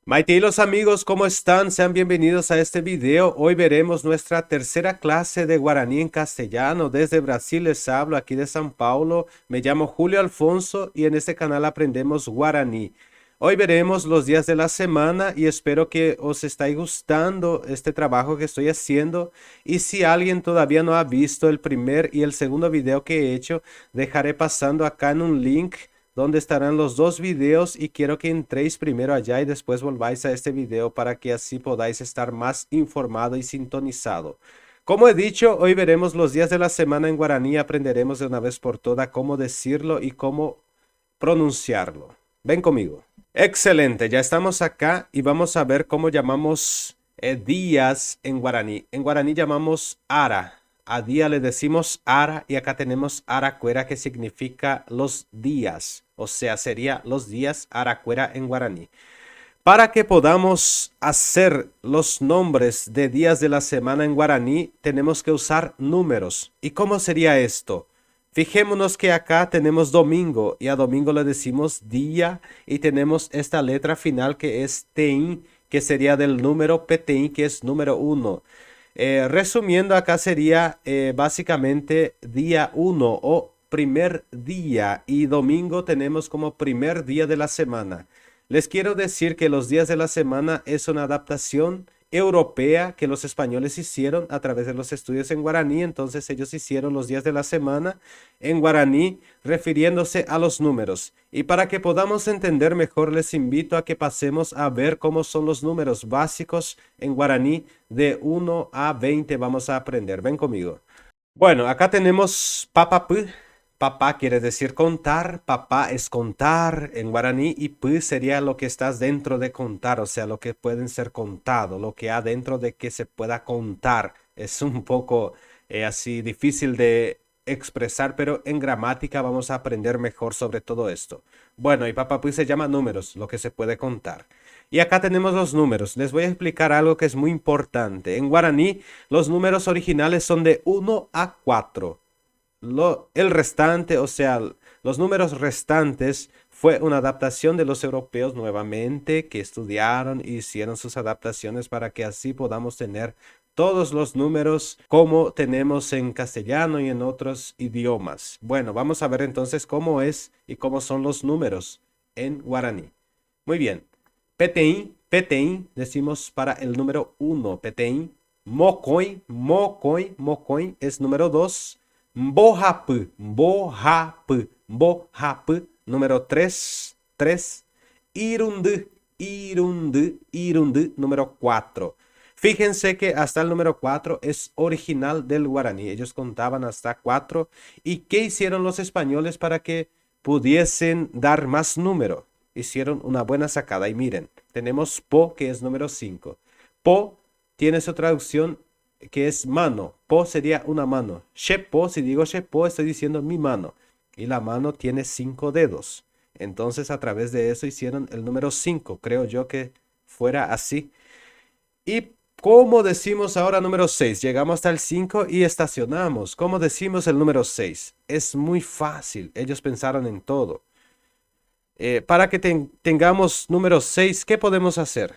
Maite y los amigos, ¿cómo están? Sean bienvenidos a este video. Hoy veremos nuestra tercera clase de guaraní en castellano. Desde Brasil les hablo, aquí de San Paulo. Me llamo Julio Alfonso y en este canal aprendemos guaraní. Hoy veremos los días de la semana y espero que os esté gustando este trabajo que estoy haciendo. Y si alguien todavía no ha visto el primer y el segundo video que he hecho, dejaré pasando acá en un link donde estarán los dos videos y quiero que entréis primero allá y después volváis a este video para que así podáis estar más informado y sintonizado. Como he dicho, hoy veremos los días de la semana en guaraní y aprenderemos de una vez por todas cómo decirlo y cómo pronunciarlo. Ven conmigo. Excelente, ya estamos acá y vamos a ver cómo llamamos días en guaraní. En guaraní llamamos ara. A día le decimos ara y acá tenemos aracuera que significa los días. O sea, sería los días aracuera en guaraní. Para que podamos hacer los nombres de días de la semana en guaraní, tenemos que usar números. ¿Y cómo sería esto? Fijémonos que acá tenemos domingo y a domingo le decimos día y tenemos esta letra final que es tein, que sería del número petein, que es número uno. Resumiendo, acá sería básicamente día uno o primer día y domingo tenemos como primer día de la semana. Les quiero decir que los días de la semana es una adaptación europea que los españoles hicieron a través de los estudios en guaraní. Entonces ellos hicieron los días de la semana en guaraní refiriéndose a los números. Y para que podamos entender mejor, les invito a que pasemos a ver cómo son los números básicos en guaraní de 1 a 20. Vamos a aprender. Ven conmigo. Bueno, acá tenemos papapú. Papá quiere decir contar, papá es contar en guaraní y pu sería lo que estás dentro de contar, o sea, lo que pueden ser contado, lo que hay dentro de que se pueda contar. Es un poco así difícil de expresar, pero en gramática vamos a aprender mejor sobre todo esto. Bueno, y papapú se llama números, lo que se puede contar. Y acá tenemos los números. Les voy a explicar algo que es muy importante. En guaraní, los números originales son de 1 a 4. El restante, o sea, los números restantes fue una adaptación de los europeos nuevamente que estudiaron y hicieron sus adaptaciones para que así podamos tener todos los números como tenemos en castellano y en otros idiomas. Bueno, vamos a ver entonces cómo es y cómo son los números en guaraní. Muy bien. Petein, petein, decimos para el número 1, petein. Mocoin, mocoin, mocoin es número 2. Mbohapı, mbohapı, mbohapı. Número 3, 3. Irundı, irundı, irundı. Número 4. Fíjense que hasta el número 4 es original del guaraní. Ellos contaban hasta 4. ¿Y qué hicieron los españoles para que pudiesen dar más número? Hicieron una buena sacada. Y miren, tenemos po, que es número 5. Po tiene su traducción que es mano. Po sería una mano. Shepo, si digo shepo, estoy diciendo mi mano. Y la mano tiene 5 dedos. Entonces, a través de eso hicieron el número 5. Creo yo que fuera así. ¿Y cómo decimos ahora número 6? Llegamos hasta el 5 y estacionamos. ¿Cómo decimos el número 6? Es muy fácil. Ellos pensaron en todo. Para que tengamos número 6, ¿qué podemos hacer?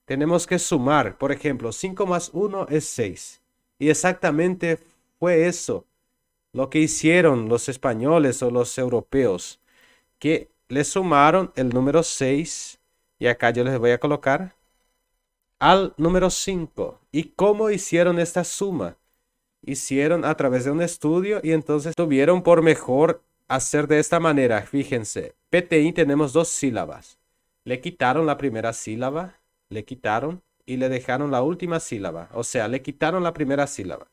Tenemos que sumar. Por ejemplo, 5 más 1 es 6. Y exactamente fue eso lo que hicieron los españoles o los europeos, que le sumaron el número 6, y acá yo les voy a colocar, al número 5. ¿Y cómo hicieron esta suma? Hicieron a través de un estudio y entonces tuvieron por mejor hacer de esta manera. Fíjense, PTI tenemos dos sílabas. Le quitaron la primera sílaba, le quitaron y le dejaron la última sílaba. O sea, le quitaron la primera sílaba.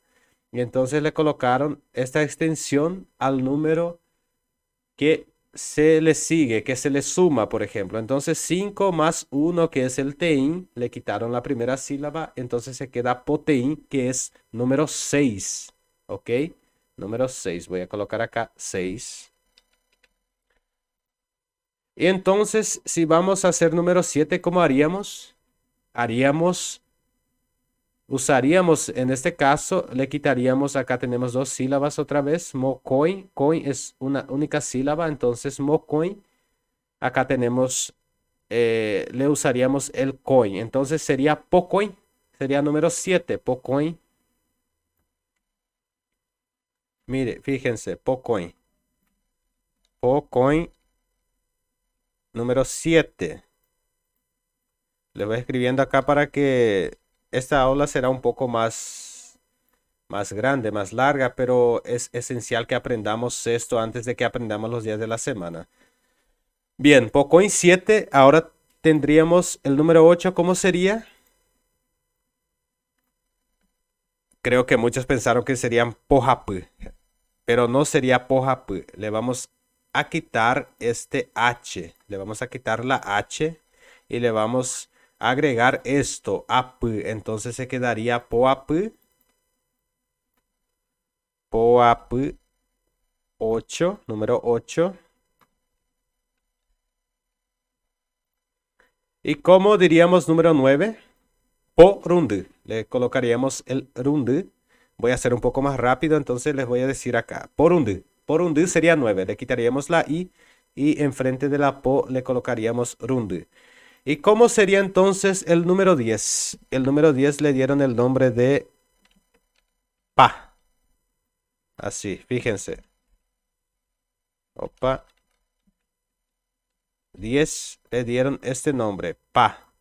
Y entonces le colocaron esta extensión al número que se le sigue, que se le suma, por ejemplo. Entonces 5 más 1, que es el teín, le quitaron la primera sílaba, entonces se queda poteín, que es número 6. ¿Ok? Número 6. Voy a colocar acá 6. Y entonces, si vamos a hacer número 7, ¿cómo haríamos? Usaríamos, en este caso, le quitaríamos, acá tenemos dos sílabas otra vez, mocoin, coin es una única sílaba, entonces mocoin, acá tenemos le usaríamos el coin. Entonces sería pocoin, sería número 7, pocoin. Mire, fíjense, pocoin. Pocoin número 7. Le voy escribiendo acá para que esta aula será un poco más grande, más larga, pero es esencial que aprendamos esto antes de que aprendamos los días de la semana. Bien, Pocoin 7, ahora tendríamos el número 8, ¿cómo sería? Creo que muchos pensaron que serían Pohapı, pero no sería Pohapı. Le vamos a quitar este H, le vamos a quitar la H y le vamos a agregar esto, Apı. Entonces se quedaría Poapı, Poapı 8, número 8. ¿Y cómo diríamos número 9? Porundu. Le colocaríamos el rundu. Voy a hacer un poco más rápido, entonces les voy a decir acá. Porundu. Porundu sería 9. Le quitaríamos la I y enfrente de la po le colocaríamos rundu. ¿Y cómo sería entonces el número 10? El número 10 le dieron el nombre de pa. Así, fíjense. Opa. 10 le dieron este nombre, pa.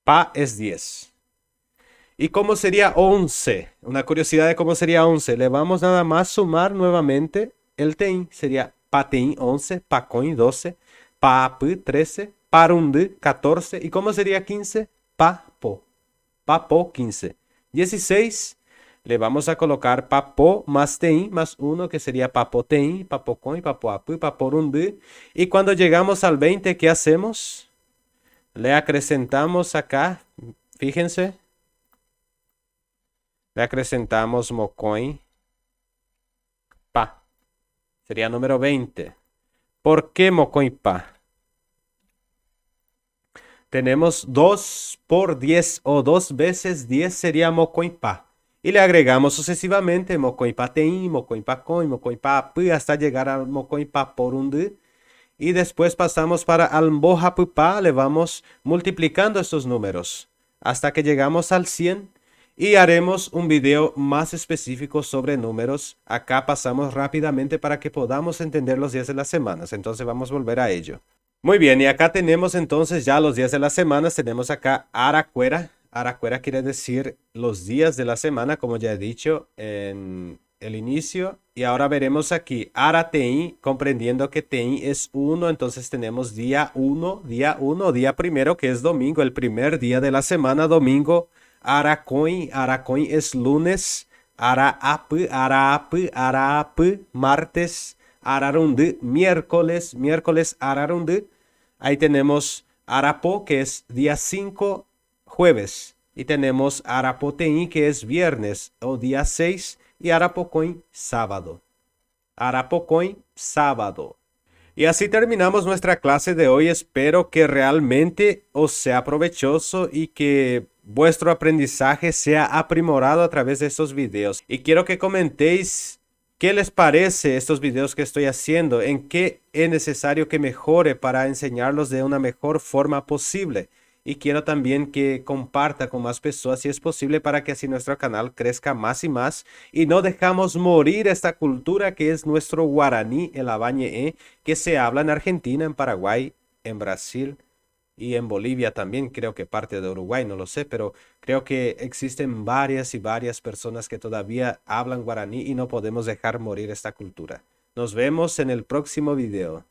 Pa es 10. ¿Y cómo sería 11? Una curiosidad de cómo sería 11. Le vamos nada más sumar nuevamente el tein. Sería patein 11, pacoin 12, papu 13, parundu 14. ¿Y cómo sería 15? Papo. Papo 15. 16. Le vamos a colocar papo más tein más 1 que sería papotein, papocoin, papoapu, paporundu. Y cuando llegamos al 20, ¿qué hacemos? Le acrecentamos acá. Fíjense. Le acrecentamos mocoin, pa. Sería número 20. ¿Por qué mocoin pa? Tenemos 2 por 10 o 2 veces 10 sería mocoin pa. Y le agregamos sucesivamente mocoin pa tein, mocoin pa coin, mocoin pa pu hasta llegar al mocoin pa porundu. Y después pasamos para almoja pupa, le vamos multiplicando estos números hasta que llegamos al 100 y haremos un video más específico sobre números. Acá pasamos rápidamente para que podamos entender los días de las semanas, entonces vamos a volver a ello. Muy bien, y acá tenemos entonces ya los días de las semanas, tenemos acá Aracuera. Aracuera quiere decir los días de la semana, como ya he dicho en el inicio. Y ahora veremos aquí Aratein, comprendiendo que Tein es 1, entonces tenemos día 1, día primero, que es domingo, el primer día de la semana, domingo. Aracoin, Aracoin es lunes. Araapı, Araapı, Araapı, martes. Ararundu, miércoles, miércoles Ararundu. Ahí tenemos Arapo, que es día 5, jueves. Y tenemos Arapotein, que es viernes o día 6. Y Arapocoin, sábado. Arapocoin, sábado. Y así terminamos nuestra clase de hoy. Espero que realmente os sea provechoso y que vuestro aprendizaje sea aprimorado a través de estos videos. Y quiero que comentéis qué les parece estos videos que estoy haciendo, en qué es necesario que mejore para enseñarlos de una mejor forma posible. Y quiero también que comparta con más personas si es posible para que así nuestro canal crezca más y más. Y no dejamos morir esta cultura que es nuestro guaraní, el abañe, que se habla en Argentina, en Paraguay, en Brasil y en Bolivia también. Creo que parte de Uruguay, no lo sé, pero creo que existen varias y varias personas que todavía hablan guaraní y no podemos dejar morir esta cultura. Nos vemos en el próximo video.